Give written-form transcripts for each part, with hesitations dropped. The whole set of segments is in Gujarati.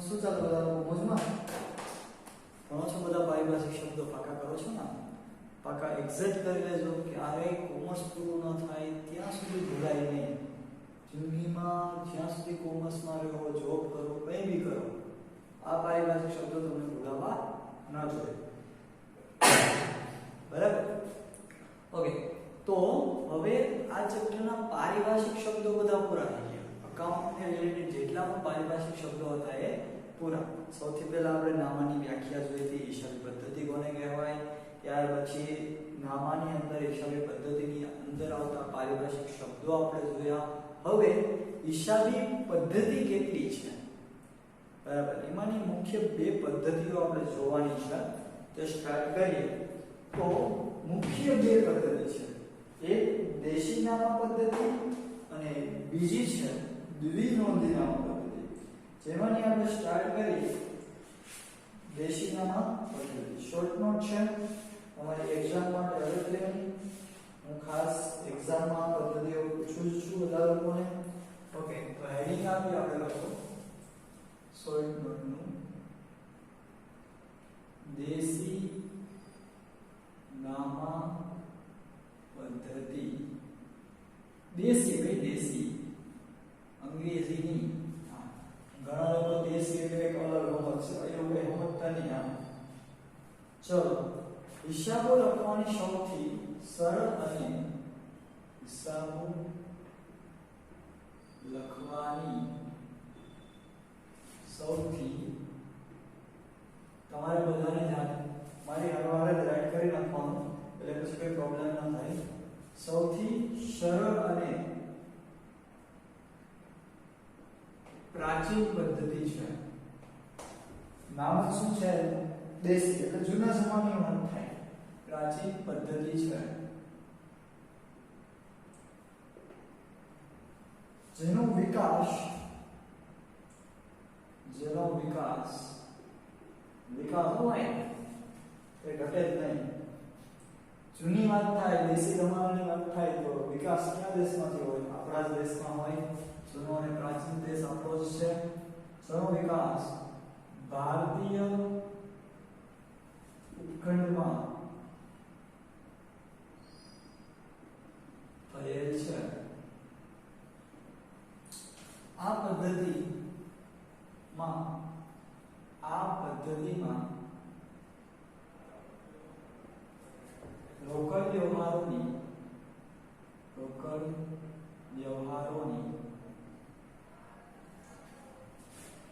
શું ચાલે બધા લોકો મોજમાં ભણો છો બધા પારિભાષિક શબ્દો પાકા કરો છો ને પાકા એક્ઝેક્ટ કરી લેજો કે આરે કોમર્સ પૂરું ન થાય ત્યાં સુધી ભૂલાય નહીં જિંદગીમાં જ્યાં સુધી કોમર્સમાં રહો જોબ કરો કંઈ બી કરો આ પારિભાષિક શબ્દો તમને ભૂલાવા ન જોઈએ બરાબર ઓકે તો હવે આ ચેપ્ટરના પારિભાષિક શબ્દો બધા પૂરા થઈ ગયા અકાઉન્ટને રિલેટેડ જેટલા પણ પારિભાષિક શબ્દો હતા એ પૂરા સૌથી પહેલા આપણે નામાની વ્યાખ્યા જોઈ હતી હિસાબી પદ્ધતિ કોને કહેવાય ત્યાર પછી નામાની અંદર હિસાબી પદ્ધતિની અંદર આવતા પારિભાષિક શબ્દો આપણે જોયા હવે હિસાબી પદ્ધતિ કેટલી છે બરાબર એમાંની મુખ્ય બે પદ્ધતિઓ આપણે જોવાની છે તો સ્ટાર્ટ કરીએ તો મુખ્ય બે પદ્ધતિ છે એક દેશી નામા પદ્ધતિ અને બીજી છે દ્વિનોંધી નામા પદ્ધતિ જેમાંની આપણે સ્ટાર્ટ કરીએ દેશી નામા પદ્ધતિ શોર્ટ નોટ છે તમારી એક્ઝામ માટે અગત્યની હું ખાસ એક્ઝામમાં પદ્ધતિઓ પૂછું છું બધા લોકોને ઓકે તો હેડિંગ આપી આપણે લખો શોર્ટ નોટનું દેશી નામા પદ્ધતિ દેશી કઈ દેશી અંગ્રેજીની ઘણા લોકો દેશી એટલે એક અલગ રમત છે એવું કઈ સમજતા નહીં આમ ચલો હિસાબો લખવાની સૌથી સરળ અને હિસાબો લખવાની સૌથી તમારે બધાને જાણ મારી હરવારે જ રાઈટ કરી નાખવાનું એટલે પછી કોઈ પ્રોબ્લેમ ન થાય સૌથી સરળ અને પ્રાચીન પદ્ધતિ છે નામ શું છે દેશી એટલે જૂના જમાનાની વાત થાય પ્રાચીન પદ્ધતિ છે જેનો વિકાસ હોય એ ઘટે જ નહીં જૂની વાત થાય દેશી જમાનાની વાત થાય તો વિકાસ કયા દેશમાંથી હોય આપણા જ દેશમાં હોય જૂનો અને પ્રાચીન દેશ આપણો જ છે જેનો વિકાસ ભારતીય ઉપખંડમાં થયેલ છે આ પદ્ધતિમાં રોકડ વ્યવહારોની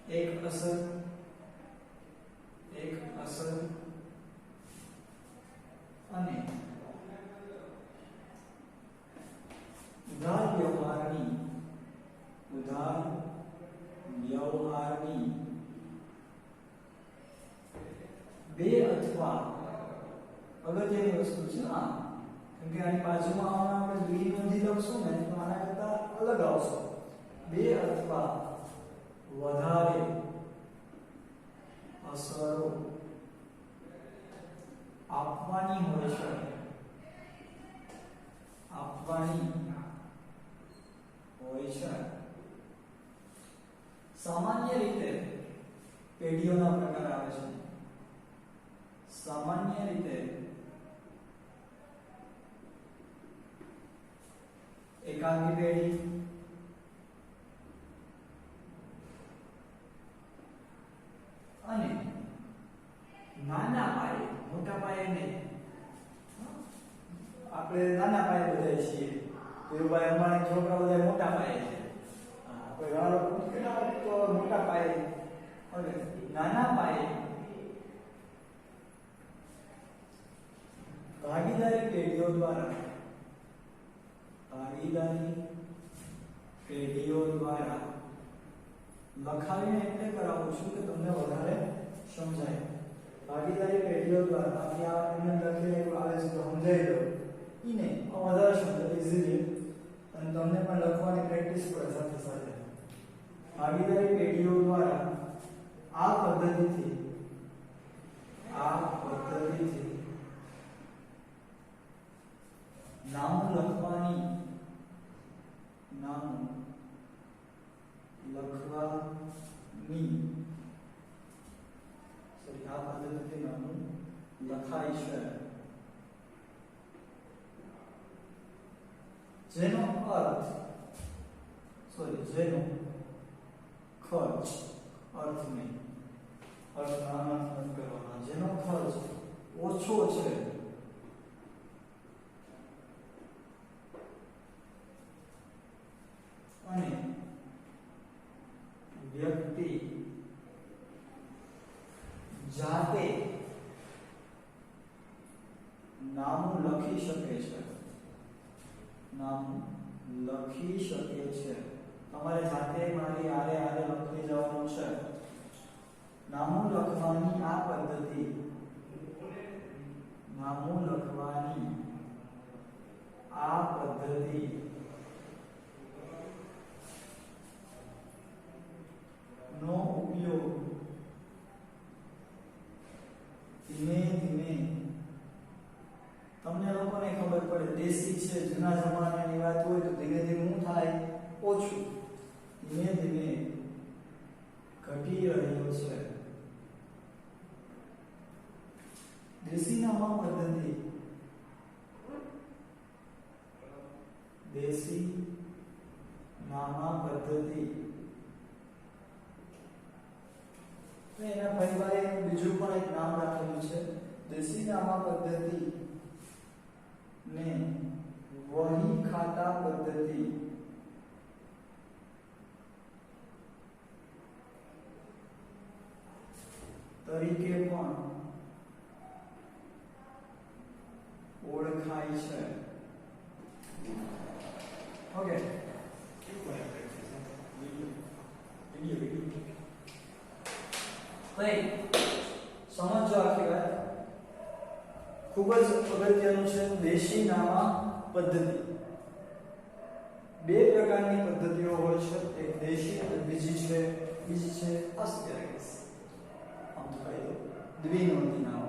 એક અસર અને ઉધાર વ્યવહારની બે અથવા અગત્યની વસ્તુ છે કેમ કે આની બાજુમાં આપણે દ્વિનોંધી લખશું ને તો આના કરતા અલગ આવશે બે અથવા વધારે અસરો આપવાની હોય છે સામાન્ય રીતે પેઢીઓના પ્રકાર આવે છે સામાન્ય રીતે એકાંકી પેઢી અને નાના પાયે મોટા પાયે નહીં આપણે નાના પાયે બધા છીએ ભાઈ અમારા છોકરા બધા મોટા પાયે છે કોઈ ઘણા લોકો તો મોટા પાયે ઓકે નાના પાયે ભાગીદારી પેઢીઓ દ્વારા લખાવીને એટલે કરાવું છું કે તમને વધારે સમજાય ભાગીદારી પેઢીઓ દ્વારા એમને લખીને આવે છે તો સમજાઈ દો ઈને વધારે સમજાય ઇઝીલી અને તમને પણ લખવાની પ્રેક્ટિસ પડે સાથે સાથે ભાગીદારી પેઢીઓ દ્વારા આ પદ્ધતિથી નામ લખવાની લખાય છે, જેનો ખર્ચ અર્થ નહીં, અર્થ નાના કરવાના, જેનો ખર્ચ ઓછો છે અને વ્યક્તિ જાતે નામું લખી શકે છે, તમારે જાતે મારી આરે લખી જવાનું છે. નામું લખવાની આ પદ્ધતિ નો ઉપયોગ ધીમે ધીમે, તમને લોકોને ખબર પડે દેશી છે, જૂના જમાનાની વાત હોય તો ધીમે ધીમે શું થાય, ઓછું, ધીમે ધીમે ઘટી રહ્યો છે. દેશીનામા પદ્ધતિ એના પરિવારે બીજું પણ એક નામ રાખેલું છે, દેશીનામા પદ્ધતિ ને વહી ખાતા પદ્ધતિ તરીકે પણ ઓળખાય છે. ઓકે, સમજો આખી વાત, ખૂબ જ અગત્યનું છે. દેશીનામા પદ્ધતિ બે પ્રકારની પદ્ધતિઓ હોય છે, એક દેશી અને બીજી છે અસ્તેરિક્સ, આમ તો કહી દો દ્વિનોંધી નામ.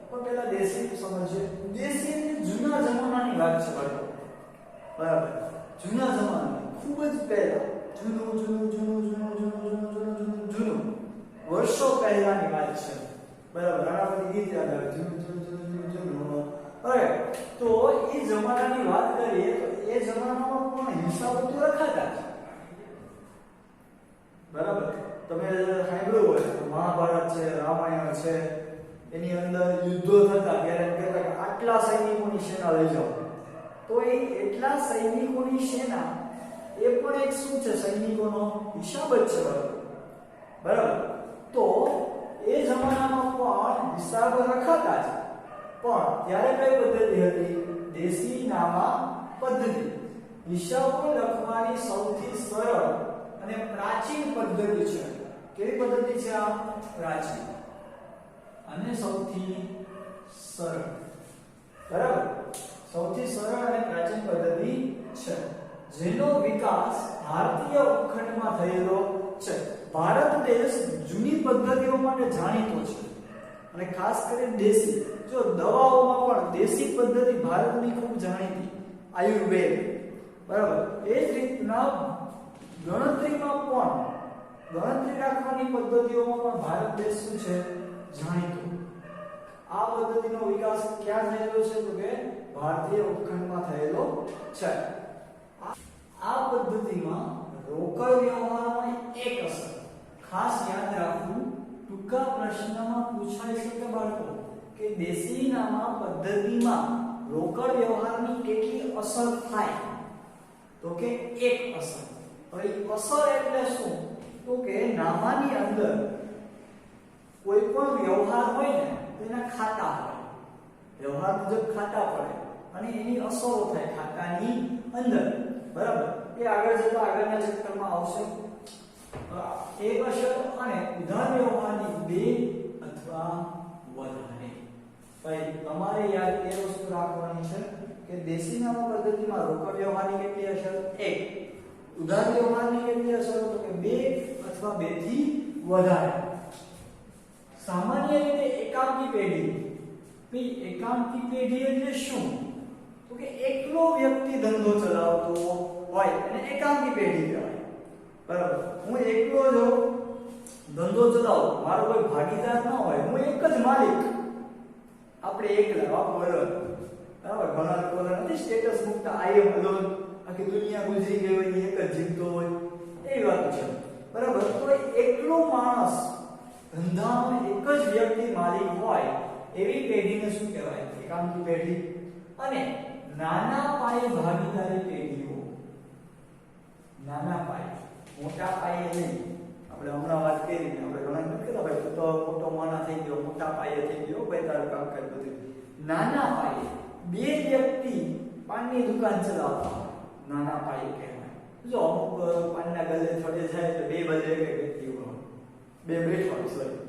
પણ પહેલા દેશી સમજીએ. દેશી એટલે જૂના જમાનાની વાત છે બાળકો, બરાબર, જૂના જમાનાની, ખૂબ જ પહેલા, જૂનું વર્ષો પહેલાની વાત છે, બરાબર. આના પરથી ગીત યાદ આવે, જૂનું. હવે તો એ જમાનાની વાત કરીએ તો એ જમાનામાં પણ હિસાબો તો રખાતા છે, બરાબર. તમે સાંભળ્યું હોય તો મહાભારત છે, રામાયણ છે, એની અંદર યુદ્ધો થતા ત્યારે એમ કહેતા કે આટલા સૈનિકોની સેના લઈ જાઓ, તો એ એટલા સૈનિકોની સેના એ પણ એક શું છે, સૈનિકોનો હિસાબ જ છે, બરાબર. તો એ જમાનામાં પણ હિસાબ રખાતા છે, પણ ત્યારે કઈ પદ્ધતિ હતી, દેશીનામા પદ્ધતિ. હિસાબો લખવાની સૌથી સરળ અને પ્રાચીન પદ્ધતિ છે. કેવી પદ્ધતિ છે આ? પ્રાચીન અને સૌથી સરળ, બરાબર, સૌથી સરળ અને પ્રાચીન પદ્ધતિ છે, જેનો વિકાસ ભારતીય ઉપખંડમાં થયેલો છે. ભારત દેશ જૂની પદ્ધતિઓ માટે જાણીતો છે અને ખાસ કરીને દેશી, જો દવાઓમાં પણ દેશી પદ્ધતિ ભારતની ખૂબ જાણીતી, આયુર્વેદ, બરાબર. એ જ રીતના ગણતરીમાં પણ, ગણતરી રાખવાની પદ્ધતિઓમાં પણ ભારત દેશ શું છે, જાણીતો. આ પદ્ધતિનો વિકાસ ક્યાં થયેલો છે તો કે ભારતીય ઉપખંડમાં થયેલો છે. આ પદ્ધતિમાં રોકડ વ્યવહારમાં એક અસર ખાસ યાદ રાખવું, ટૂંકા પ્રશ્નમાં પૂછાઈ શકે બાળકો કે દેશીનામા પદ્ધતિમાં રોકડ વ્યવહારની કેટલી અસર થાય, તો કે એક અસર. હવે અસર એટલે શું, તો કે નામાની અંદર કોઈ પણ વ્યવહાર હોય ને તેના ખાતા હોય, વ્યવહાર મુજબ ખાતા પડે અને એની અસરો થાય ખાતાની અંદર, બરાબર. એ આગળ જતા આગળના ચેપ્ટરમાં આવશે. એક અસર અને ઉધાર વ્યવહારની બે અથવા વધારે. ભાઈ તમારે યાદ એ વસ્તુ રાખવાની છે કે દેશીનામા પદ્ધતિમાં રોકડ વ્યવહારની કેટલી અસર, એક. ઉધાર વ્યવહારની કેટલી અસર, તો કે બે અથવા બે થી વધારે. સામાન્ય રીતે એકાંકી પેઢી, ભાઈ એકાંકી પેઢી એટલે શું, તો કે એકલો વ્યક્તિ ધંધો ચલાવતો હોય અને એકાંકી પેઢી કહેવાય, બરાબર. હું એકલો જો ધંધો ચલાવું, મારો કોઈ ભાગીદાર ન હોય, હું એક જ માલિક, આપણે એકલા વાપો અલોન, બરાબર. ઘણા લોકો નથી સ્ટેટસ મૂકતા આઈ એમ અલોન, આખી દુનિયા ગુજરી ગઈ હોય એક જ જીવતો હોય એવી વાત છે, બરાબર. તો એકલો માણસ ધંધામાં એક જ વ્યક્તિ માલિક હોય એવી પેઢીને શું કહેવાય? એકાંકી પેઢી. અને નાના પાયે ભાગીદારી પેઢીઓ, નાના પાયે, મોટા પાયે નહીં. આપણે હમણાં વાત કરી ને આપણે ઘણા નથી કહેતા ભાઈ તું તો મોટો માણા થઈ ગયો, મોટા પાયે થઈ ગયો ભાઈ, તારું કામ કર બધું. નાના પાયે બે વ્યક્તિ પાનની દુકાન ચલાવતા હોય, નાના પાયે કહેવાય. જો અમુક પાનના ગલ્લે થોડે જાય તો બે બાજુ એક વ્યક્તિ હોય, બે બેઠા સોરી,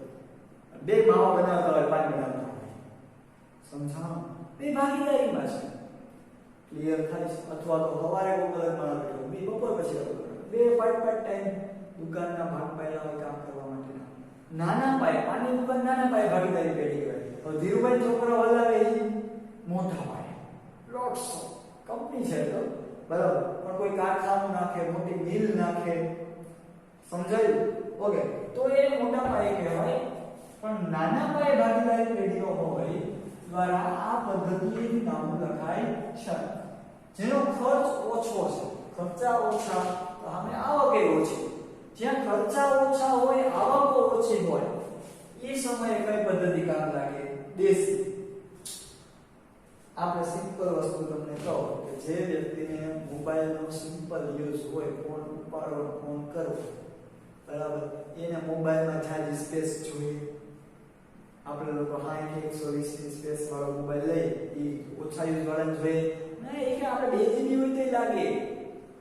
બે માવા બનાવતા હોય, પાન બનાવતા હોય, સમજાણો? બે ભાગીદારીમાં છે, ક્લિયર થાય છે? અથવા તો સવારે કોઈ કલાકમાં બેઠો, બે બપોર પછી બે પાર્ટ ટાઈમ દુકાનના ભાગ પાડેલા હોય કામ કરવા માટેના. નાના પાયે પાનની દુકાન નાના પાયે ભાગીદારી પેઢી કહેવાય. તો ધીરુભાઈ છોકરા હલાવે એ મોટા પાયે, લોટ્સ કંપની છે તો બરાબર, પણ કોઈ કારખાનું નાખે, મોટી મિલ નાખે, સમજાયું? ઓકે, તો એ મોટા પાયે કહેવાય. પણ નાના પાયે ભાગીદારી પેઢીઓ હોય દ્વારા આ પદ્ધતિનું નામ લખાય છે, જેનો ખર્ચ ઓછો છે. ખર્ચા ઓછા તો આપણે આવક ઓછી. જ્યાં ખર્ચા ઓછા હોય, આવકો ઓછી હોય, એ સમયે કઈ પદ્ધતિ કામ લાગે? દેશી. આપણે સિમ્પલ વસ્તુ તમને કહું કે જે વ્યક્તિને મોબાઈલનો સિમ્પલ યુઝ હોય, ફોન ઉપાડો, ફોન કરવો, બરાબર, એને મોબાઈલમાં જાજી સ્પેસ જોઈએ. આપણે લોકો 120 સ્પેસ વાળો મોબાઈલ લઈ, એ ઓછા યુઝ વાળાને જોઈએ નહીં. એ કે આપણે ડેલી હોય તો લાગે,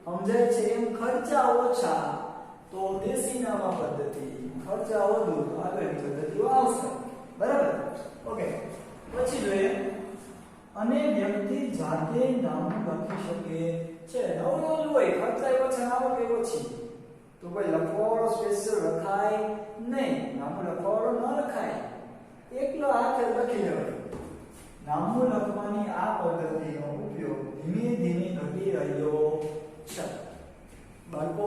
સમજાય છે? એમ ખર્ચા ઓછા તો દેશી નામા પદ્ધતિ, ખર્ચા વધુ તો આગળની પદ્ધતિઓ આવશે, બરાબર. ઓકે, પછી જોઈએ. અને વ્યક્તિ જાતે નામ લખી શકે છે. નવું હોય, ખર્ચા ઓછા, આવક ઓછી, તો ભાઈ લખવાવાળો સ્પેશિયલ લખાય નહીં, નામ લખવાવાળો ન લખાય, એકલો હાથે લખી લેવાય. નામું લખવાની આ પદ્ધતિનો ઉપયોગ ધીમે ધીમે ઘટી રહ્યો છે. બાળકો,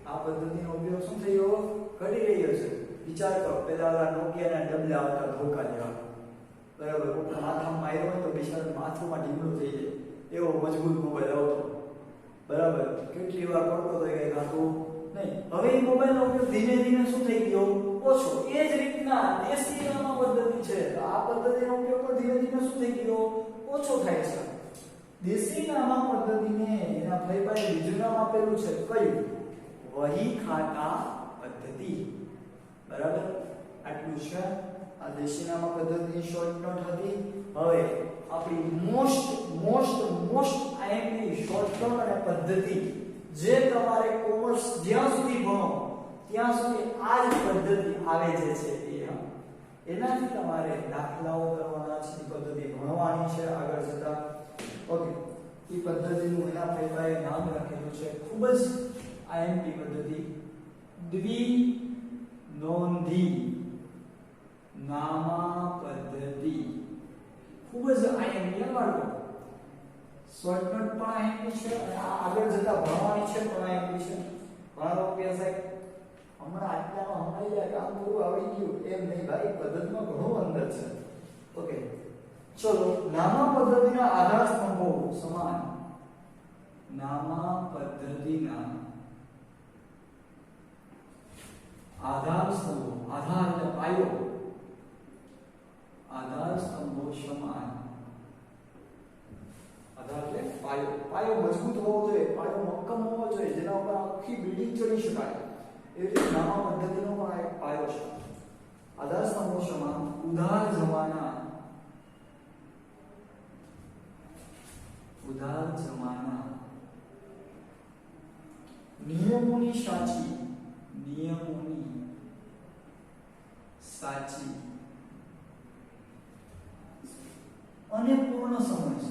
આ પદ્ધતિનો ઉપયોગ શું થયો? ઘટી રહ્યો છે. વિચાર કરો, પેલા નોકિયાના ડબલા હતા ધોકા જેવા, બરાબર, કોઈના માથામાં માર્યો હોય તો બિચારા માથુંમાં ઢીમલું થઈ જાય એવો મજબૂત મોબાઈલ આવતો, બરાબર. કેટલી વાર પડતો તો કઈ ખાતું નહીં. હવે એ મોબાઈલનો ઉપયોગ ધીમે ધીમે શું થઈ ગયો? ઓછો. એ જ રીતના દેશી નામા પદ્ધતિ છે, તો આ પદ્ધતિનો ઉપયોગ પણ ધીમે ધીમે શું થઈ ગયો? ઓછો થાય છે. દેશી નામા પદ્ધતિને એના ભાઈ પાસે બીજું નામ આપેલું છે, કયું? વહી ખાતા પદ્ધતિ, બરાબર. આટલું છે આ દેશી નામા પદ્ધતિની શોર્ટકટ હતી. હવે આપણી મોસ્ટ આઈએમપી શોર્ટકટ અને પદ્ધતિ, જે તમારે કોમર્સ જ્યાં સુધી ભણો ત્યાં સુધી આ જ પદ્ધતિ આવે જે છે એનાથી તમારે દાખલાઓ કરવાના છે, પદ્ધતિ ભણવાની છે આગળ જતા. ઓકે, એ પદ્ધતિનું એના ફેરફારે નામ રાખેલું છે, ખૂબ જ આઈએમપી પદ્ધતિ, દ્વિનોંધી નામા પદ્ધતિ. ખૂબ જ આઈએમપી બાળકો, શોર્ટકટ પણ આઈએમપી છે અને આગળ જતા ભણવાની છે પણ આઈએમપી છે. ભણવાનો અભ્યાસ હમણાં આટલામાં હમણાં યાર કામ પૂરું આવડી ગયું એમ નહીં ભાઈ, પદ્ધતિમાં ઘણું અંદર છે. ઓકે, ચલો. નામા પદ્ધતિના આધાર સ્તંભો સમાન. નામા પદ્ધતિના આધાર સ્તંભો, આધાર એટલે પાયો, આધાર સ્તંભો સમાન. આધાર એટલે પાયો. પાયો મજબૂત હોવો જોઈએ, પાયો મક્કમ હોવો જોઈએ, જેના ઉપર આખી બિલ્ડિંગ ચડી શકાય. એ રીતે નામા પદ્ધતિનો પણ એક પાયો છે. આધાર સ્તંભો સમાન. ઉધાર જમાના, નિયમોની સાચી, અને પૂર્ણ સમજ,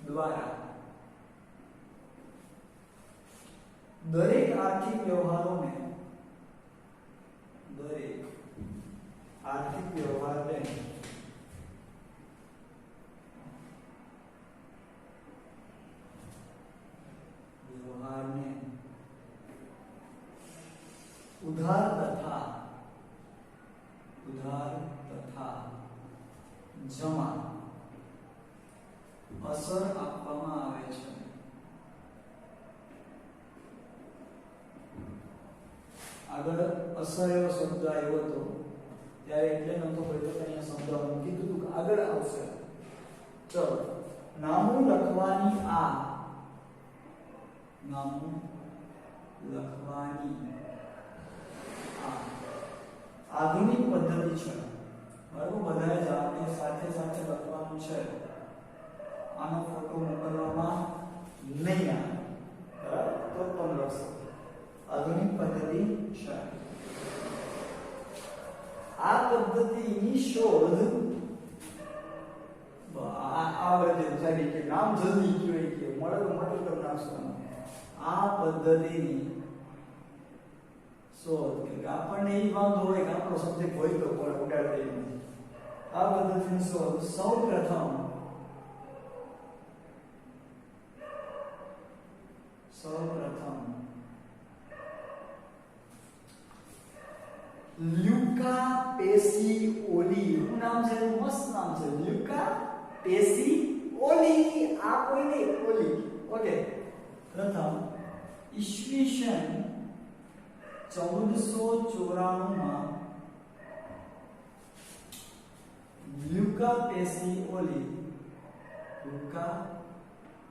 દ્વારા દરેક આર્થિક વ્યવહારને આગળ અસર એવો શબ્દ આવ્યો હતો ત્યારે એટલે નતો પડ્યો કે અહીંયા શબ્દ મૂકી દીધું કે આગળ આવશે. ચલો નામું લખવાની નામું લખવાની આધુનિક પદ્ધતિ છે. બરાબર, બધાએ જ આપણે સાથે સાથે લખવાનું છે. આનો ફોટો મોકલવામાં નહીં આવે, બરાબર, તો પણ લખશો. આધુનિક પદ્ધતિ છે. આ પદ્ધતિની શોધ આવડે સાહેબ કે નામ જલ્દી કહેવાય કે મળે તો મોટું કરી નાખશું. આ પદ્ધતિની શોધ કે આપણને એ વાંધો હોય કે આપણો સબ્જેક્ટ હોય તો પણ ઉડાડી દઈએ. આ પદ્ધતિની શોધ સૌપ્રથમ લ્યુકા પેસિઓલી, શું નામ છે? મસ્ત નામ છે, લ્યુકા પેસિઓલી. આ કોઈ નહીં, ઓલી. ઓકે, પ્રથમ ઈસવીસન 1494 માં લ્યુકા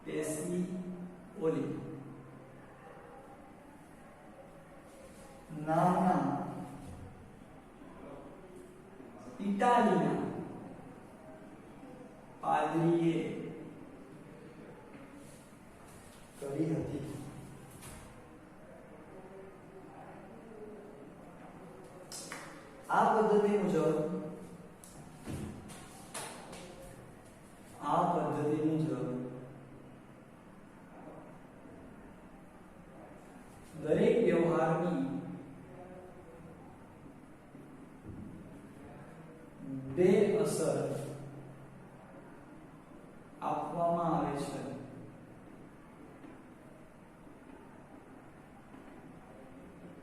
પેસિઓલી નામના ઇટાલીના પાદરીએ કરી હતી. આ પદ્ધતિ મુજબ દરેક વ્યવહારની બે અસર આપવામાં આવે છે.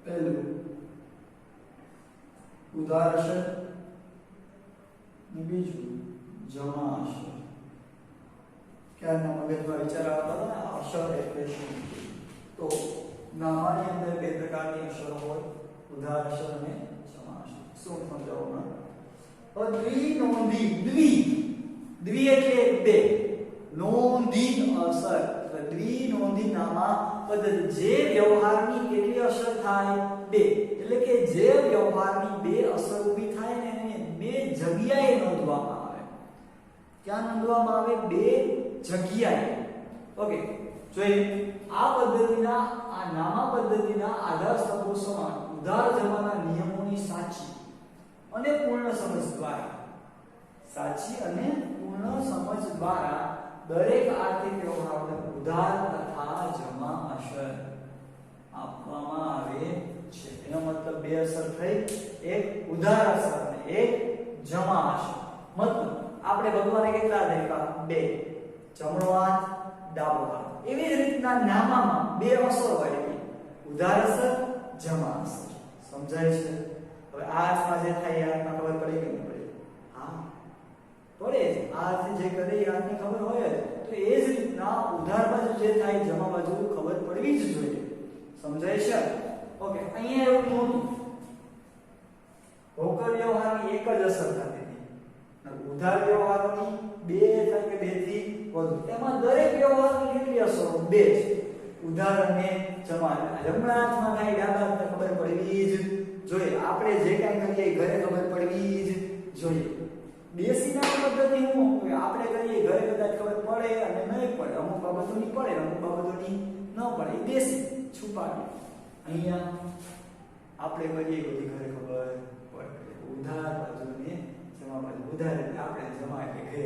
પહેલું ઉદાર અસર, બીજું જમા અસર. ક્યારના મગજમાં વિચાર આવતા હતા ને અસર એટલે શું? તો નામાની અંદર બે પ્રકારની અસરો હોય, ઉદાર અસર અને જમા અસર. શું સમજાવવામાં? દ્વિ એટલે બે, નોંધી અસર, દ્વિનોંધી નામા પદ્ધતિ. જે વ્યવહારની કેટલી અસર થાય? બે. એટલે કે જે વ્યવહારની બે અસર ઊભી થાય ને એને બે જગ્યાએ નોંધવામાં આવે. ક્યાં નોંધવામાં આવે? બે જગ્યાએ. ઓકે, જોઈએ આ પદ્ધતિના, આ નામા પદ્ધતિના આધાર સ્તંભો સમાન ઉદાર જમાના નિયમોની સાચી અને પૂર્ણ સમજ દ્વારા, સાચી અને પૂર્ણ સમજ દ્વારા દરેક આર્થિક વ્યવહારને ઉધાર તથા જમા અસર આપવામાં આવે છે. એનો મતલબ બે અસર થઈ, એક ઉધાર અસર અને એક જમા અસર. મતલબ આપણે ભગવાને કેટલા દેખા? બે, જમણો હાથ, ડાબો હાથ. એવી જ રીતના નામામાં બે અસર હોય, ઉધાર અસર, જમા અસર. સમજાય છે? હવે આ અર્થમાં જે થાય એ અર્થમાં ખબર પડે કે નહીં પડે? હા, પડે. આ અર્થ જે કરે એ અર્થની ખબર હોય જ. તો એ જ રીતના ઉધાર બાજુ જે થાય, જમા બાજુ ખબર પડવી જ જોઈએ. સમજાય છે? ઓકે, અહીંયા એવું નહોતું. રોકડ વ્યવહારની એક જ અસર થતી હતી, ઉધાર વ્યવહારોની બે થાય કે બે થી વધુ. એમાં દરેક વ્યવહારની કેટલી અસરો? બે છે, ઉધાર અને જમા. જમણા હાથમાં થાય, ડાબા હાથમાં ખબર પડવી જ જોઈએ. આપણે જે કાંઈ કરીએ ઘરે ખબર પડવી જ જોઈએ. દેશી નામ પદ્ધતિ હું આપણે કરીએ ઘરે કદાચ ખબર પડે અને નહીં પડે, અમુક બાબતોની પડે, અમુક બાબતોની ન પડે. એ દેશી છુપાવી. અહીંયા આપણે કરીએ બધી ઘરે ખબર પડે. ઉધાર બાજુ ને જમા બાજુ. ઉધાર એટલે આપણે, જમા એટલે ઘરે.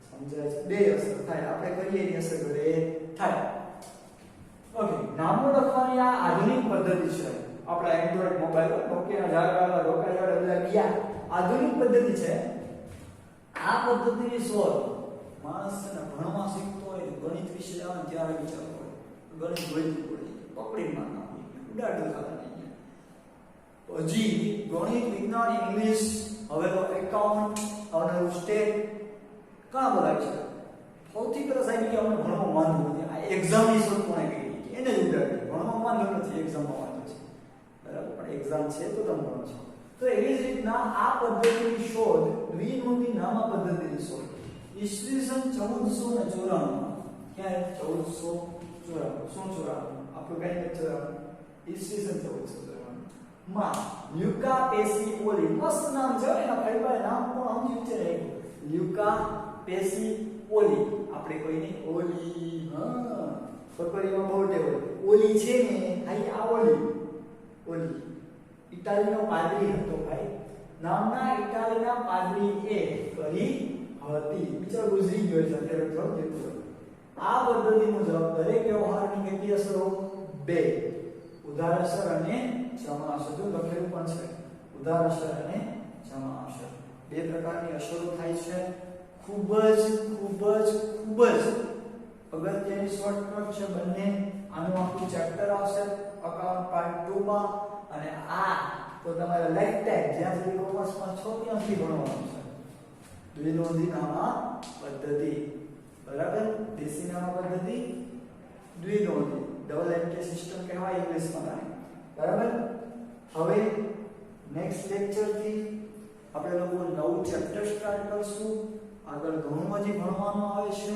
સમજાય છે? બે અસર થાય, આપણે કરીએ એની અસર ઘરે થાય. ઓકે, નામો લખવાની આ આધુનિક પદ્ધતિ છે. આપણા એન્ડ્રોઇડ મોબાઈલ, નોકિયાના ઝાડવાળા, રોકાડીવાળા બધા ગયા આધુનિક પદ્ધતિ છે. આ પદ્ધતિની શોધ માણસને ભણવા શીખતો હોય, ગણિત વિશે આવે ત્યારે વિચારતો હોય, ગણિત જોઈતું પડે, પકડી મારના ઉડાડું ખાવાની. હજી ગણિત, વિજ્ઞાન, ઇંગ્લિશ, હવે તો એકાઉન્ટ, હવે સ્ટેટ, ઘણા બધા છે. સૌથી પહેલા સાહેબ કે અમને ભણવા વાંધો નથી. આ એક્ઝામની શોધ કોણે કરી? એને જ ઉડાડી. ભણવા વાંધો નથી, એક્ઝામમાં વાંધો છે. બરાબર, પણ એક્ઝામ છે તો તમે ભણો છો. તો એવી જ રીતના આ પદ્ધતિની શોધ દ્વિનોંધી નામા પદ્ધતિની શોધ ઈસવીસન 1494 ક્યારે 1494 શું 94 આપણું કઈ નથી 94 ઈસવીસન 1494 માં લ્યુકા પેસિઓલી, મસ્ત નામ છે એના ભાઈ નામ પણ સમજી છે ને, લ્યુકા પેસિઓલી, આપણે કોઈ નહીં ઓલી, હા ફકરીમાં બહુ ટેવ ઓલી છે ને, આ ઓલી ઇટાલીનો પાદરી હતો ભાઈ, નામના ઇટાલીના પાદરીએ કરી હતી. બીજા ગુજરી ગયો છે અત્યારે જો જેટલું. આ પદ્ધતિ મુજબ દરેક વ્યવહારની કેટલી અસરો? બે, ઉદાર અસર અને જમા અસર. જો લખેલું પણ છે ઉદાર અસર અને જમા અસર. બે પ્રકારની અસરો થાય છે. ખૂબ જ અગત્યની શોર્ટકટ છે બંને. આનું આખું ચેપ્ટર આવશે અકાઉન્ટ પાર્ટ 2 માં, અને આ તો તમારે લાઈફ ટાઈમ જ્યાં સુધી કોમર્સમાં છો ત્યાં સુધી ભણવાનું છે. દ્વિનોંધી નામા પદ્ધતિ, બરાબર, દેશી નામા પદ્ધતિ, દ્વિનોંધી, ડબલ એન્ટ્રી સિસ્ટમ કહેવાય ઇંગ્લિશમાં, બરાબર. હવે નેક્સ્ટ લેક્ચર થી આપણે લોકો નવું ચેપ્ટર સ્ટાર્ટ કરશું. આગળ ઘણું હજી ભણવાનું આવે છે,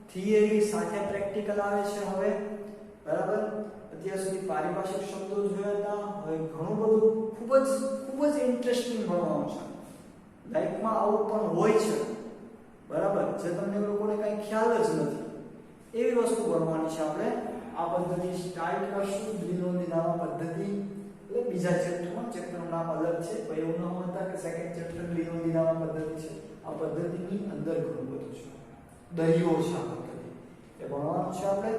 થિયરી સાથે પ્રેક્ટિકલ આવે છે હવે, બરાબર. અત્યાર સુધી પારિભાષિક શબ્દો જોયા હતા, હવે ઘણું બધું ખૂબ જ ઇન્ટરેસ્ટિંગ ભણવાનું છે. લાઈફમાં આવું પણ હોય છે, બરાબર, જે તમને લોકોને કઈ ખ્યાલ જ નથી, એવી વસ્તુ ભણવાની છે. આપણે આ પદ્ધતિ સ્ટાર્ટ કરશું, દ્વિનોંધી નામા પદ્ધતિ. એટલે બીજા ચેપ્ટરમાં, ચેપ્ટરનું નામ અલગ છે, કોઈ એવું નામ હતા કે સેકન્ડ ચેપ્ટર દ્વિનોંધી નામા પદ્ધતિ છે. આ પદ્ધતિની અંદર ઘણું બધું છે, દરિયો છે આ પદ્ધતિ, એ ભણવાનું છે આપણે.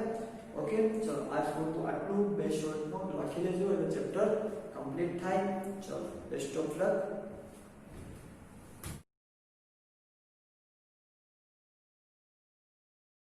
ઓકે, ચલો આજ પૂરતું આટલું. બે શોર્ટ નોટ લખી લેજો એટલે ચેપ્ટર કમ્પ્લીટ થાય. ચલો, બેસ્ટ ઓફ લક.